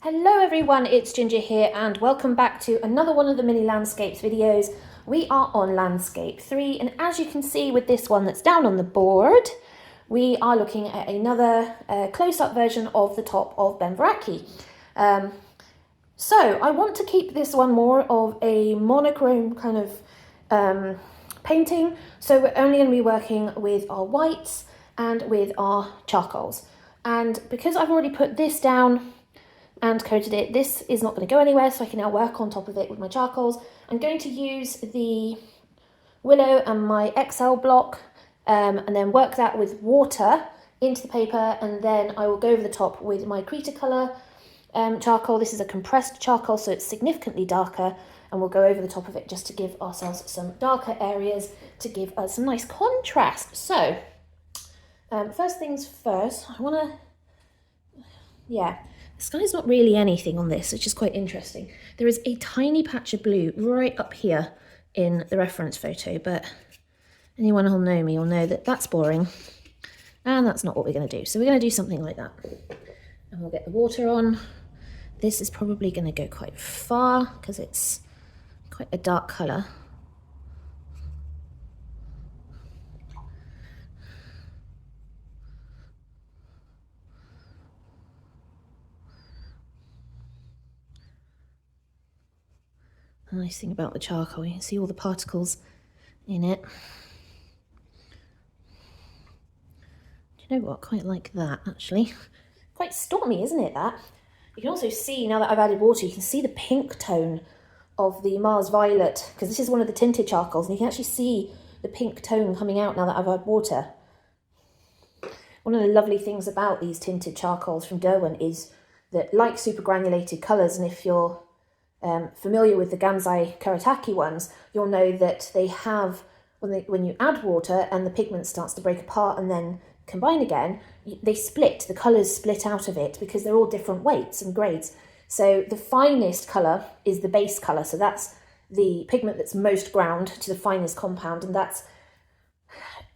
Hello everyone, it's Ginger here and welcome back to another one of the mini landscapes videos. We are on landscape 3 and as you can see with this one that's down on the board, we are looking at another close-up version of the top of Benveraki. So I want to keep this one more of a monochrome kind of painting, so we're only going to be working with our whites and with our charcoals. And because I've already put this down and coated it, this is not going to go anywhere, so I can now work on top of it with my charcoals. I'm going to use the willow and my XL block and then work that with water into the paper, and then I will go over the top with my Krita colour charcoal. This is a compressed charcoal, so it's significantly darker, and we'll go over the top of it just to give ourselves some darker areas to give us some nice contrast. So first things first, I want to, the sky's not really anything on this, which is quite interesting. There is a tiny patch of blue right up here in the reference photo, but anyone who'll know me will know that that's boring, and that's not what we're going to do. So we're going to do something like that. And we'll get the water on. This is probably going to go quite far because it's quite a dark colour. The nice thing about the charcoal, you can see all the particles in it. Do you know what? Quite like that, actually. Quite stormy, isn't it, that? You can also see, now that I've added water, you can see the pink tone of the Mars Violet, because this is one of the tinted charcoals, and you can actually see the pink tone coming out now that I've added water. One of the lovely things about these tinted charcoals from Derwent is that, like supergranulated colours, and if you're familiar with the Gansai Kuretake ones, you'll know that they have, when you add water and the pigment starts to break apart and then combine again, they split, the colours split out of it because they're all different weights and grades. So the finest colour is the base colour, so that's the pigment that's most ground to the finest compound, and that's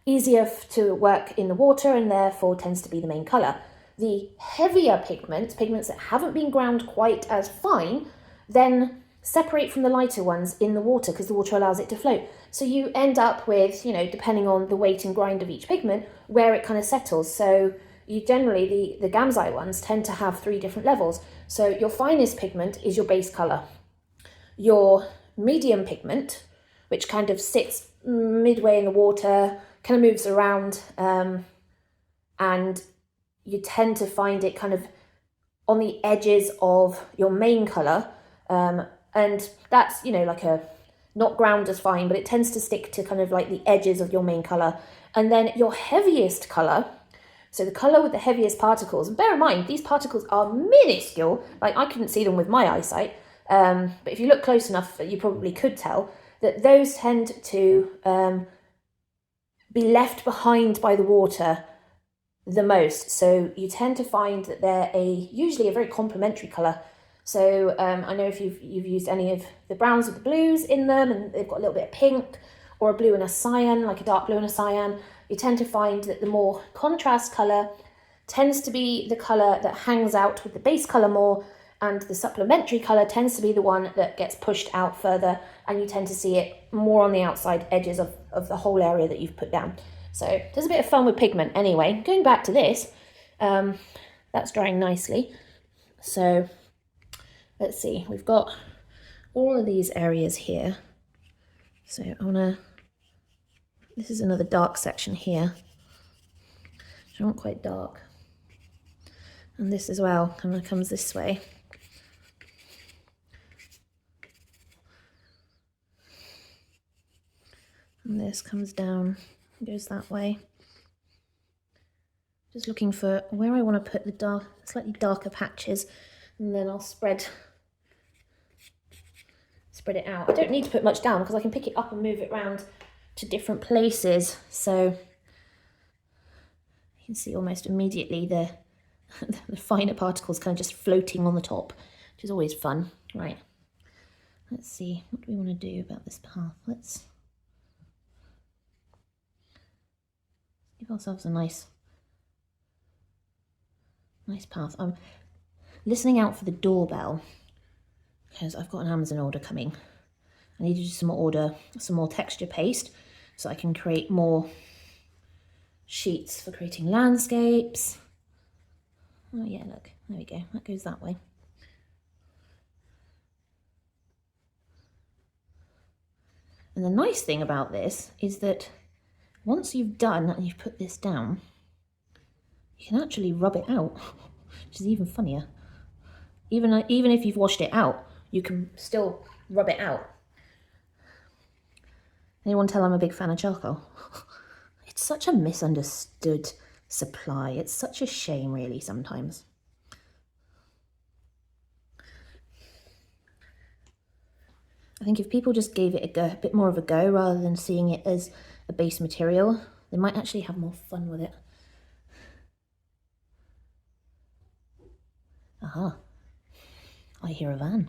easier to work in the water and therefore tends to be the main colour. The heavier pigments that haven't been ground quite as fine, then separate from the lighter ones in the water because the water allows it to float. So you end up with, you know, depending on the weight and grind of each pigment, where it kind of settles. So you generally, the Gansai ones tend to have 3 different levels. So your finest pigment is your base colour. Your medium pigment, which kind of sits midway in the water, kind of moves around, and you tend to find it kind of on the edges of your main colour. And that's, you know, like a not ground as fine, but it tends to stick to kind of like the edges of your main colour. And then your heaviest colour, so the colour with the heaviest particles, and bear in mind, these particles are minuscule, like I couldn't see them with my eyesight, but if you look close enough, you probably could tell that those tend to be left behind by the water the most. So you tend to find that they're usually a very complementary colour. So I know if you've used any of the browns with the blues in them and they've got a little bit of pink, or a blue and a cyan, like a dark blue and a cyan, you tend to find that the more contrast colour tends to be the colour that hangs out with the base colour more, and the supplementary colour tends to be the one that gets pushed out further, and you tend to see it more on the outside edges of the whole area that you've put down. So there's a bit of fun with pigment. Anyway, going back to this, that's drying nicely. So let's see, we've got all of these areas here. So I want to, this is another dark section here, which I want quite dark. And this as well kind of comes this way. And this comes down, goes that way. Just looking for where I want to put the slightly darker patches, and then I'll spread it out. I don't need to put much down because I can pick it up and move it around to different places. So you can see almost immediately the finer particles kind of just floating on the top, which is always fun. Right, let's see, what do we want to do about this path? Let's give ourselves a nice path. listening out for the doorbell because I've got an Amazon order coming. I need to do some more texture paste so I can create more sheets for creating landscapes. Oh yeah, look, there we go, that goes that way. And the nice thing about this is that once you've done and you've put this down, you can actually rub it out, which is even funnier. Even if you've washed it out, you can still rub it out. Anyone tell I'm a big fan of charcoal? It's such a misunderstood supply. It's such a shame, really, sometimes. I think if people just gave it a bit more of a go rather than seeing it as a base material, they might actually have more fun with it. Aha, I hear a van.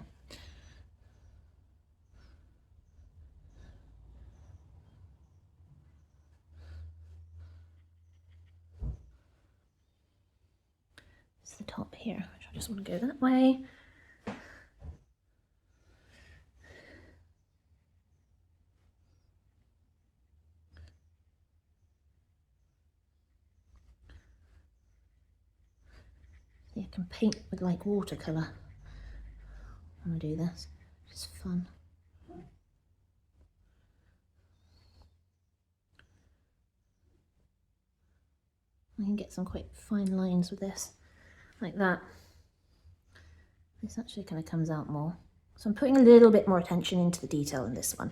It's the top here, which I just want to go that way. You can paint with like watercolour. I'm gonna do this, it's fun. I can get some quite fine lines with this, like that. This actually kind of comes out more. So I'm putting a little bit more attention into the detail in this one.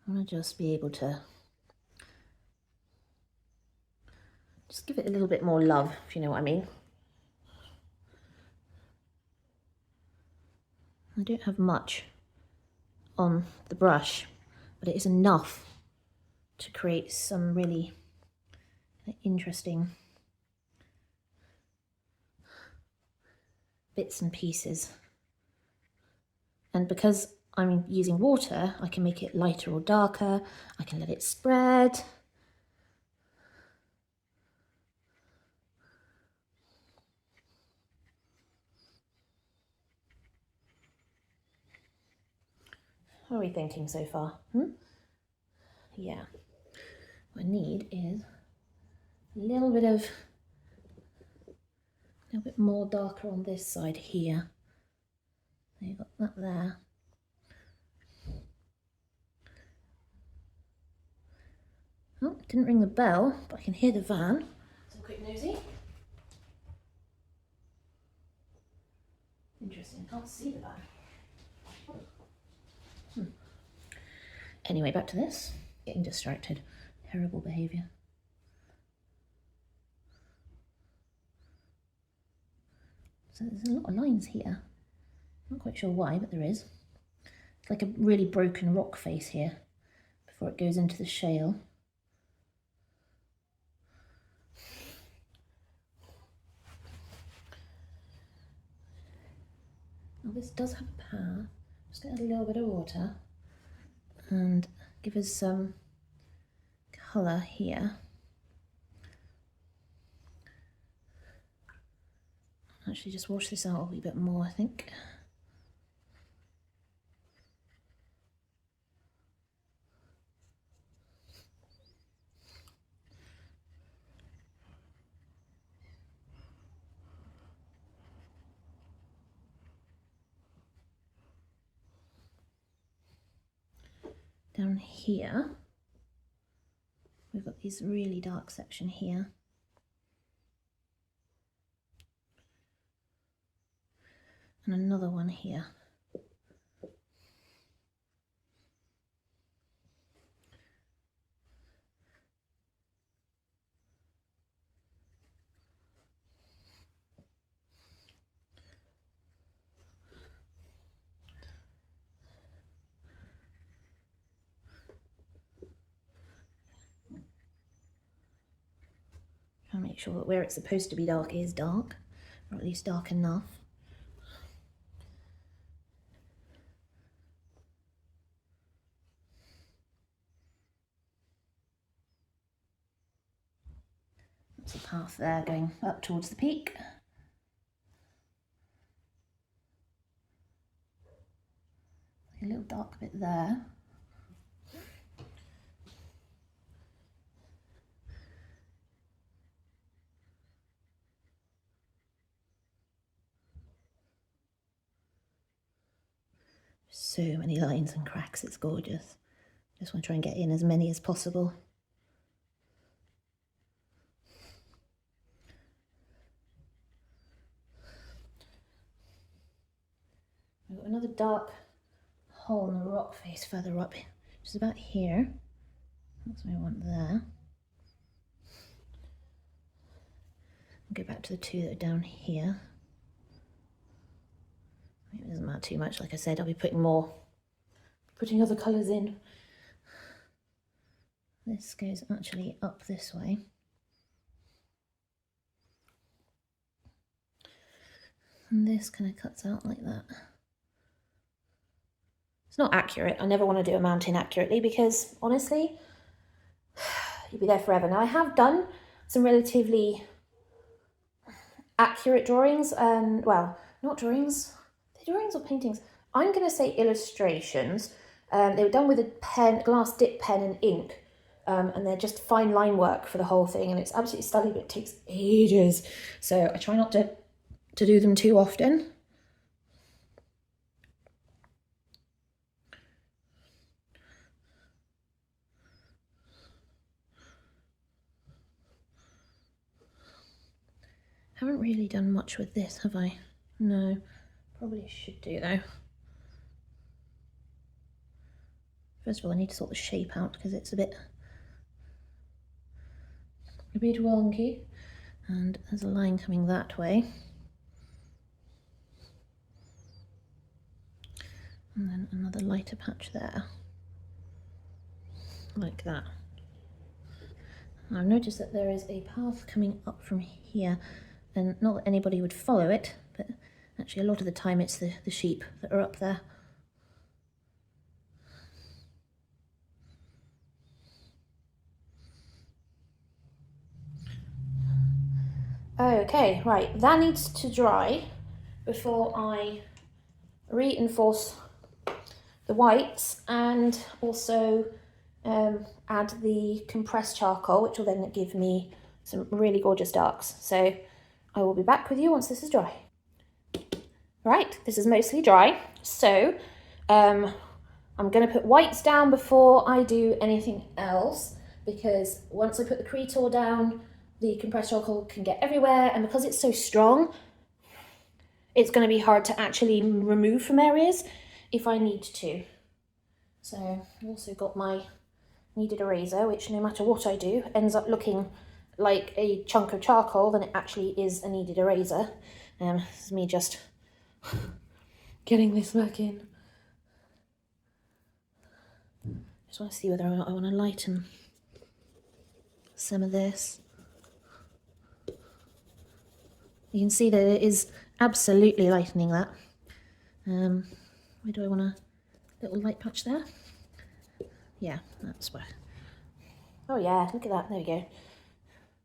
I want to just be able to just give it a little bit more love, if you know what I mean. I don't have much on the brush, but it is enough to create some really interesting bits and pieces. And because I'm using water, I can make it lighter or darker. I can let it spread. What are we thinking so far? Yeah. What I need is a little bit more darker on this side here. So you've got that there. Oh, didn't ring the bell, but I can hear the van. Some quick nosy. Interesting, can't see the van. Anyway, back to this. Getting distracted. Terrible behaviour. So there's a lot of lines here. Not quite sure why, but there is. It's like a really broken rock face here before it goes into the shale. Now this does have power. Just gonna add a little bit of water and give us some colour here. Actually just wash this out a wee bit more, I think. Down here, we've got this really dark section here. And another one here. Try and make sure that where it's supposed to be dark is dark, or at least dark enough. That's a path there going up towards the peak. A little dark bit there. So many lines and cracks, it's gorgeous. Just want to try and get in as many as possible. I've got another dark hole in the rock face further up, which is about here. That's what I want there. I'll go back to the two that are down here. It doesn't matter too much, like I said, I'll be putting other colours in. This goes actually up this way. And this kind of cuts out like that. It's not accurate. I never want to do a mountain accurately because, honestly, you'd be there forever. Now, I have done some relatively accurate drawings, and, well, not drawings. Are they drawings or paintings? I'm going to say illustrations. They were done with a pen, glass dip pen and ink, and they're just fine line work for the whole thing, and it's absolutely stunning, but it takes ages. So I try not to do them too often. Haven't really done much with this, have I? No, probably should do though. First of all, I need to sort the shape out because it's a bit wonky. And there's a line coming that way. And then another lighter patch there. Like that. And I've noticed that there is a path coming up from here. And not that anybody would follow it, but actually a lot of the time it's the sheep that are up there. Okay, right, that needs to dry before I reinforce the whites and also add the compressed charcoal, which will then give me some really gorgeous darks. So I will be back with you once this is dry. Right, this is mostly dry, so I'm going to put whites down before I do anything else, because once I put the Cretor down, the compressed charcoal can get everywhere, and because it's so strong, it's going to be hard to actually remove from areas if I need to. So I've also got my kneaded eraser, which no matter what I do ends up looking like a chunk of charcoal than it actually is a kneaded eraser. This is me just getting this back in. Just want to see whether or not I want to lighten some of this. You can see that it is absolutely lightening that. Where do I want a little light patch there? Yeah, that's where. Oh yeah, look at that, there we go.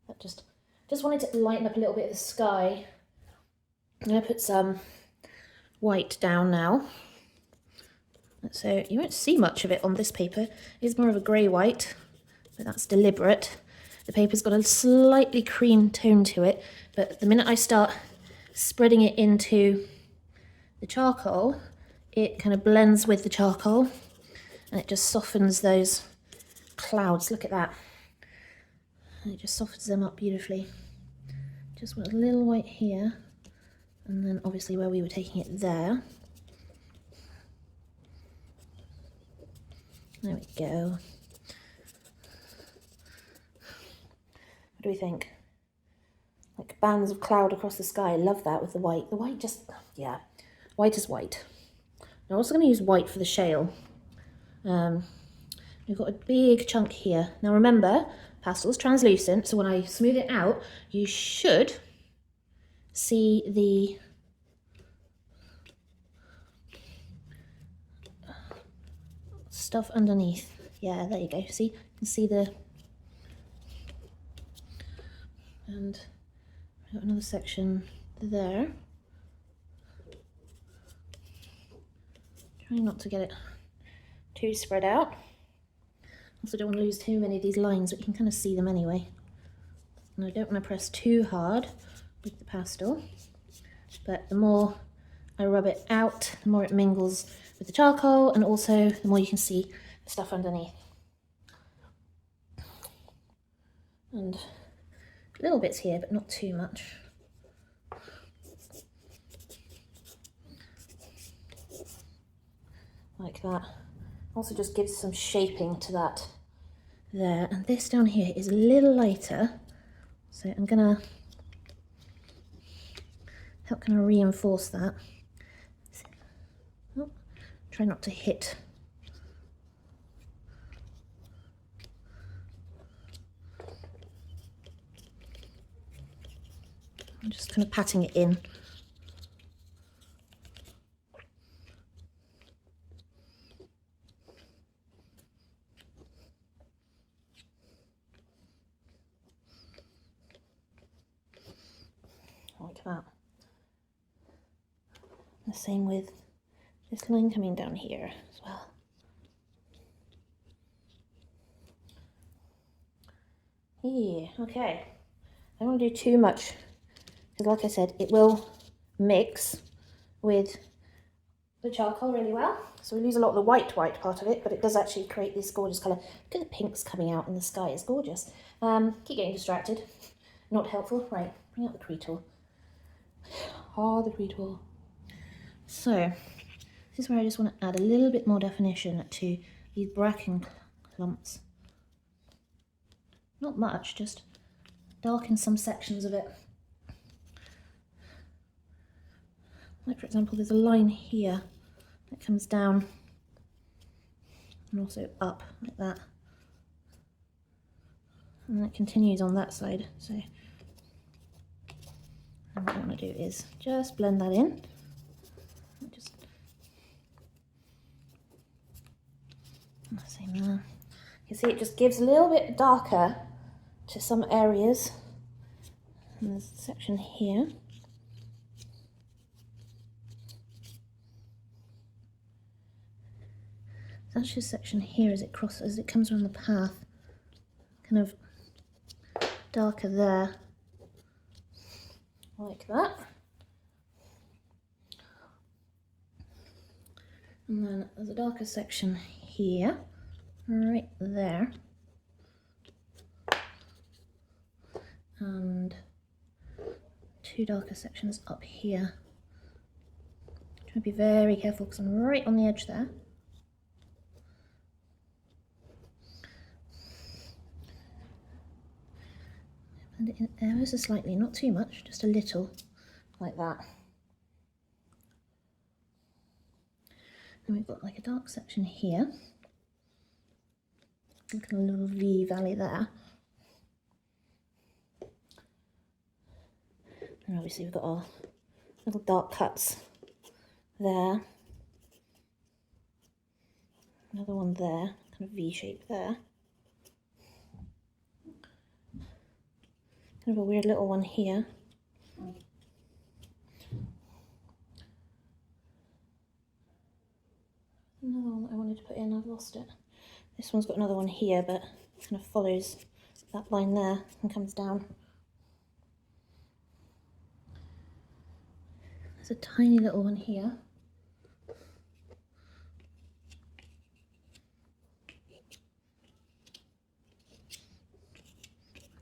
That just wanted to lighten up a little bit of the sky. I'm going to put some white down now. So you won't see much of it on this paper. It's more of a grey white, but that's deliberate. The paper's got a slightly cream tone to it, but the minute I start spreading it into the charcoal, it kind of blends with the charcoal and it just softens those clouds. Look at that. And it just softens them up beautifully. Just want a little white here, and then obviously where we were taking it there. There we go. What do we think? Like bands of cloud across the sky. I love that with the white. The white just, yeah, white is white. I'm also going to use white for the shale. We've got a big chunk here. Now remember, pastel's translucent, so when I smooth it out, you should see the stuff underneath. Yeah, there you go. See, you can see the And I've got another section there. Trying not to get it too spread out. Also don't want to lose too many of these lines, but you can kind of see them anyway. And I don't want to press too hard with the pastel, but the more I rub it out, the more it mingles with the charcoal, and also the more you can see the stuff underneath. And little bits here, but not too much. Like that. Also just gives some shaping to that there. And this down here is a little lighter, so I'm gonna help kind of reinforce that. Oh, try not to hit. I'm just kind of patting it in. Like that. The same with this line coming down here as well. Yeah, okay. I don't want to do too much, because like I said, it will mix with the charcoal really well. So we lose a lot of the white part of it, but it does actually create this gorgeous colour. Look at the pinks coming out in the sky, it's gorgeous. Keep getting distracted, not helpful. Right, bring out the Cree tool. The Cree tool. So, this is where I just want to add a little bit more definition to these bracken clumps. Not much, just darken some sections of it. Like for example, there's a line here that comes down and also up like that. And it continues on that side. So what I want to do is just blend that in. Just same there. You see, it just gives a little bit darker to some areas. And there's a section here. That's actually a section here as it crosses, as it comes around the path. Kind of darker there, like that. And then there's a darker section here, right there. And two darker sections up here. Try to be very careful because I'm right on the edge there. Blend it in ever so slightly, not too much, just a little, like that. And we've got like a dark section here. Look at a little V valley there. And obviously we've got our little dark cuts there. Another one there, kind of V shape there. Kind of a weird little one here. Another one that I wanted to put in, I've lost it. This one's got another one here, but it kind of follows that line there and comes down. There's a tiny little one here.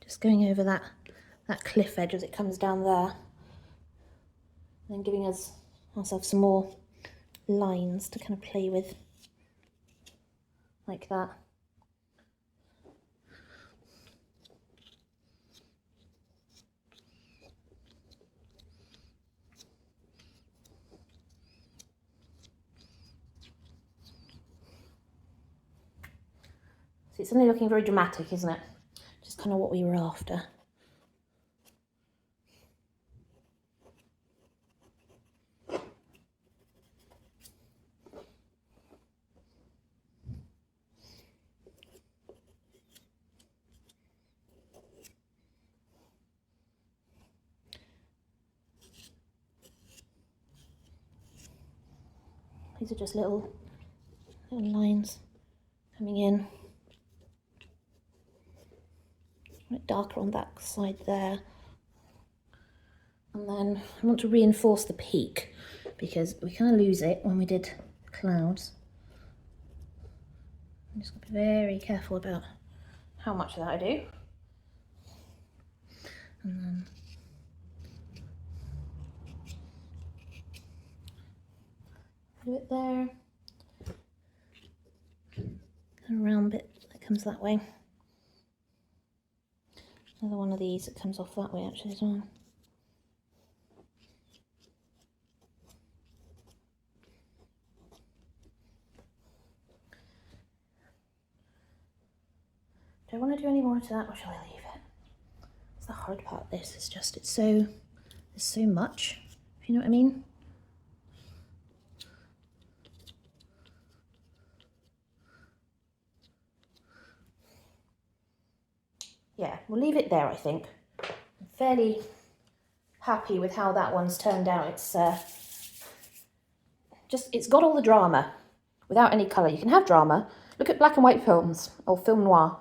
Just going over that cliff edge as it comes down there. And then giving ourselves some more lines to kind of play with, like that. So it's suddenly looking very dramatic, isn't it? Just kind of what we were after. These are just little lines coming in. A bit darker on that side there. And then I want to reinforce the peak because we kind of lose it when we did clouds. I'm just going to be very careful about how much of that I do. And then do it there. A round bit that comes that way. Another one of these that comes off that way actually as well. Do I want to do any more to that, or shall I leave it? It's the hard part. This is just there's so much. If you know what I mean. Yeah, we'll leave it there. I think I'm fairly happy with how that one's turned out. It's it's got all the drama without any colour. You can have drama. Look at black and white films or film noir.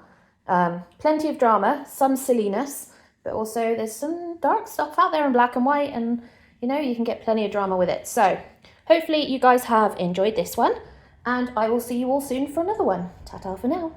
Plenty of drama, some silliness, but also there's some dark stuff out there in black and white, and you know, you can get plenty of drama with it. So hopefully you guys have enjoyed this one, and I will see you all soon for another one. Ta-ta for now.